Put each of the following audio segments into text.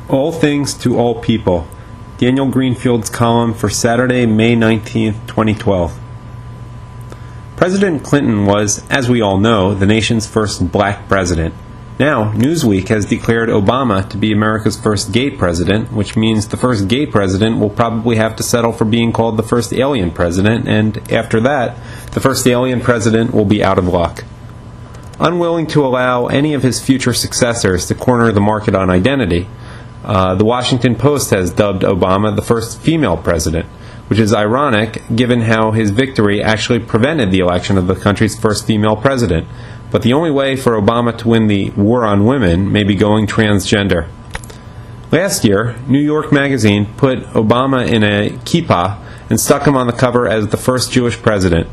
All Things to All People. Daniel Greenfield's column for Saturday, May 19, 2012. President Clinton was, as we all know, the nation's first black president. Now, Newsweek has declared Obama to be America's first gay president, which means the first gay president will probably have to settle for being called the first alien president, and after that, the first alien president will be out of luck. Unwilling to allow any of his future successors to corner the market on identity, the Washington Post has dubbed Obama the first female president, which is ironic given how his victory actually prevented the election of the country's first female president. But the only way for Obama to win the war on women may be going transgender. Last year, New York Magazine put Obama in a kippah and stuck him on the cover as the first Jewish president.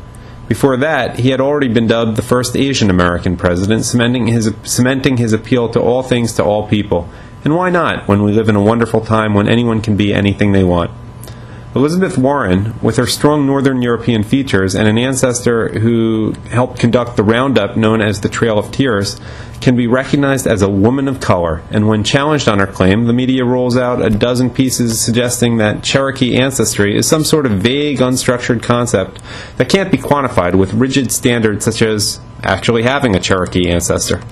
Before that, he had already been dubbed the first Asian American president, cementing his appeal to all things to all people. And why not, when we live in a wonderful time when anyone can be anything they want? Elizabeth Warren, with her strong Northern European features and an ancestor who helped conduct the roundup known as the Trail of Tears, can be recognized as a woman of color, and when challenged on her claim, the media rolls out a dozen pieces suggesting that Cherokee ancestry is some sort of vague, unstructured concept that can't be quantified with rigid standards such as actually having a Cherokee ancestor.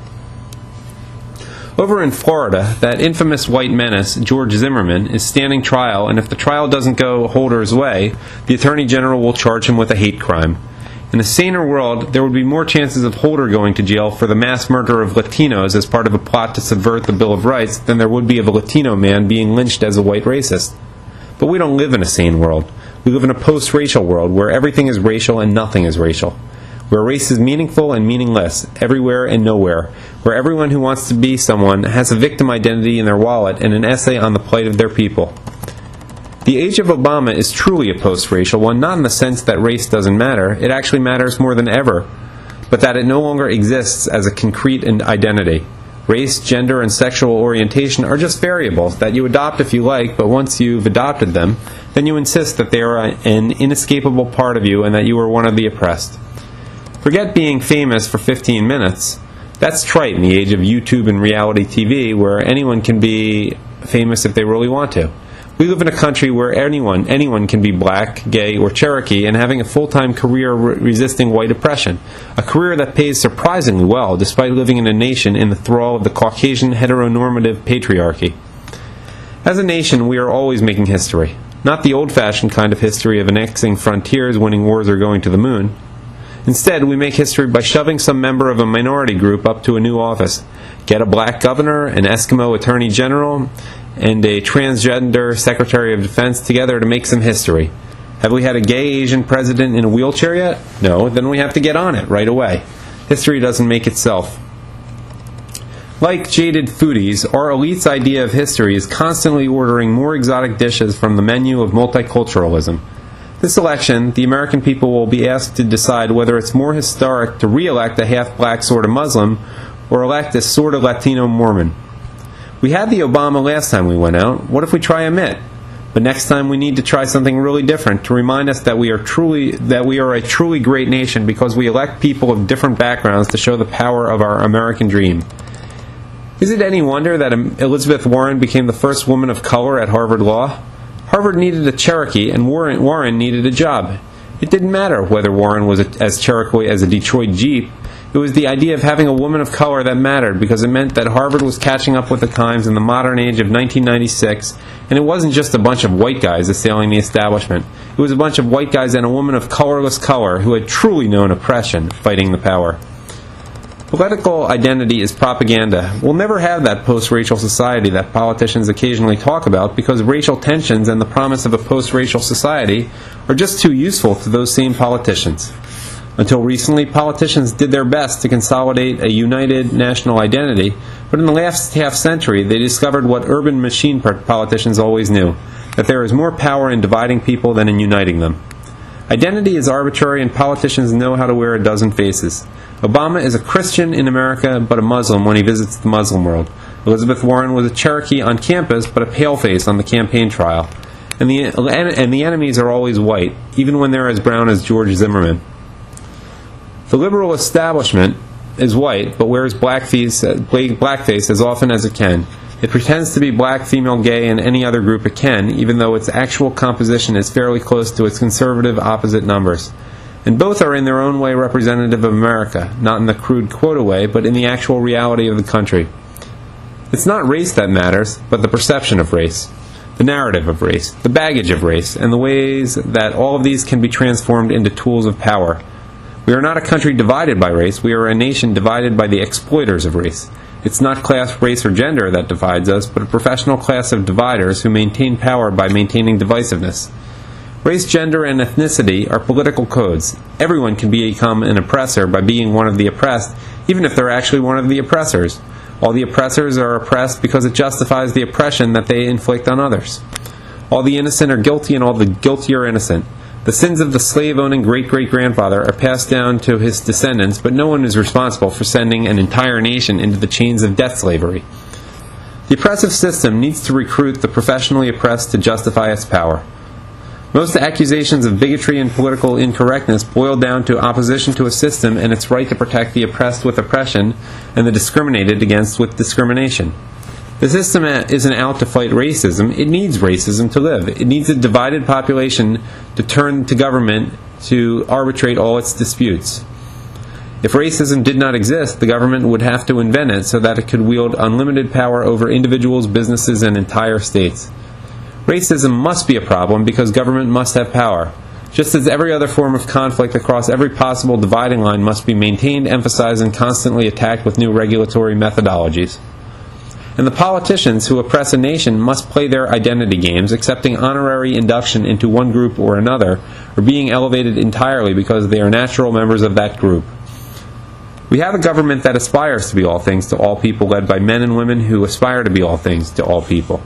Over in Florida, that infamous white menace, George Zimmerman, is standing trial, and if the trial doesn't go Holder's way, the Attorney General will charge him with a hate crime. In a saner world, there would be more chances of Holder going to jail for the mass murder of Latinos as part of a plot to subvert the Bill of Rights than there would be of a Latino man being lynched as a white racist. But we don't live in a sane world. We live in a post-racial world where everything is racial and nothing is racial, where race is meaningful and meaningless, everywhere and nowhere, where everyone who wants to be someone has a victim identity in their wallet and an essay on the plight of their people. The age of Obama is truly a post-racial one, not in the sense that race doesn't matter, it actually matters more than ever, but that it no longer exists as a concrete identity. Race, gender, and sexual orientation are just variables that you adopt if you like, but once you've adopted them, then you insist that they are an inescapable part of you and that you are one of the oppressed. Forget being famous for 15 minutes. That's trite in the age of YouTube and reality TV, where anyone can be famous if they really want to. We live in a country where anyone can be black, gay, or Cherokee and having a full-time career resisting white oppression. A career that pays surprisingly well, despite living in a nation in the thrall of the Caucasian heteronormative patriarchy. As a nation, we are always making history. Not the old-fashioned kind of history of annexing frontiers, winning wars, or going to the moon. Instead, we make history by shoving some member of a minority group up to a new office. Get a black governor, an Eskimo attorney general, and a transgender secretary of defense together to make some history. Have we had a gay Asian president in a wheelchair yet? No, then we have to get on it right away. History doesn't make itself. Like jaded foodies, our elite's idea of history is constantly ordering more exotic dishes from the menu of multiculturalism. This election, the American people will be asked to decide whether it's more historic to re-elect a half-black sort of Muslim or elect a sort of Latino Mormon. We had the Obama last time we went out. What if we try a Mitt? But next time we need to try something really different to remind us that we are a truly great nation because we elect people of different backgrounds to show the power of our American dream. Is it any wonder that Elizabeth Warren became the first woman of color at Harvard Law? Harvard needed a Cherokee, and Warren needed a job. It didn't matter whether Warren was as Cherokee as a Detroit Jeep. It was the idea of having a woman of color that mattered, because it meant that Harvard was catching up with the times in the modern age of 1996, and it wasn't just a bunch of white guys assailing the establishment. It was a bunch of white guys and a woman of colorless color who had truly known oppression, fighting the power. Political identity is propaganda. We'll never have that post-racial society that politicians occasionally talk about because racial tensions and the promise of a post-racial society are just too useful to those same politicians. Until recently, politicians did their best to consolidate a united national identity, but in the last half-century they discovered what urban machine politicians always knew, that there is more power in dividing people than in uniting them. Identity is arbitrary and politicians know how to wear a dozen faces. Obama is a Christian in America, but a Muslim when he visits the Muslim world. Elizabeth Warren was a Cherokee on campus, but a paleface on the campaign trail. And the enemies are always white, even when they're as brown as George Zimmerman. The liberal establishment is white, but wears blackface as often as it can. It pretends to be black, female, gay, and any other group it can, even though its actual composition is fairly close to its conservative opposite numbers. And both are in their own way representative of America, not in the crude quota way, but in the actual reality of the country. It's not race that matters, but the perception of race, the narrative of race, the baggage of race, and the ways that all of these can be transformed into tools of power. We are not a country divided by race, we are a nation divided by the exploiters of race. It's not class, race, or gender that divides us, but a professional class of dividers who maintain power by maintaining divisiveness. Race, gender, and ethnicity are political codes. Everyone can become an oppressor by being one of the oppressed, even if they're actually one of the oppressors. All the oppressors are oppressed because it justifies the oppression that they inflict on others. All the innocent are guilty and all the guilty are innocent. The sins of the slave-owning great-great-grandfather are passed down to his descendants, but no one is responsible for sending an entire nation into the chains of death slavery. The oppressive system needs to recruit the professionally oppressed to justify its power. Most accusations of bigotry and political incorrectness boil down to opposition to a system and its right to protect the oppressed with oppression and the discriminated against with discrimination. The system isn't out to fight racism. It needs racism to live. It needs a divided population to turn to government to arbitrate all its disputes. If racism did not exist, the government would have to invent it so that it could wield unlimited power over individuals, businesses, and entire states. Racism must be a problem because government must have power. Just as every other form of conflict across every possible dividing line must be maintained, emphasized, and constantly attacked with new regulatory methodologies. And the politicians who oppress a nation must play their identity games, accepting honorary induction into one group or another, or being elevated entirely because they are natural members of that group. We have a government that aspires to be all things to all people, led by men and women who aspire to be all things to all people.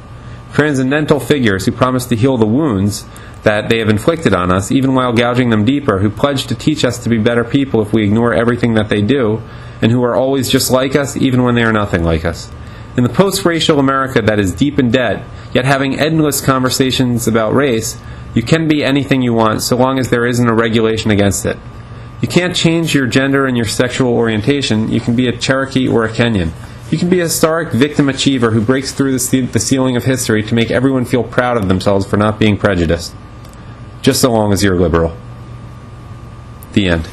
Transcendental figures who promise to heal the wounds that they have inflicted on us, even while gouging them deeper, who pledge to teach us to be better people if we ignore everything that they do, and who are always just like us, even when they are nothing like us. In the post-racial America that is deep in debt, yet having endless conversations about race, you can be anything you want so long as there isn't a regulation against it. You can't change your gender and your sexual orientation. You can be a Cherokee or a Kenyan. You can be a historic victim achiever who breaks through the ceiling of history to make everyone feel proud of themselves for not being prejudiced. Just so long as you're liberal. The end.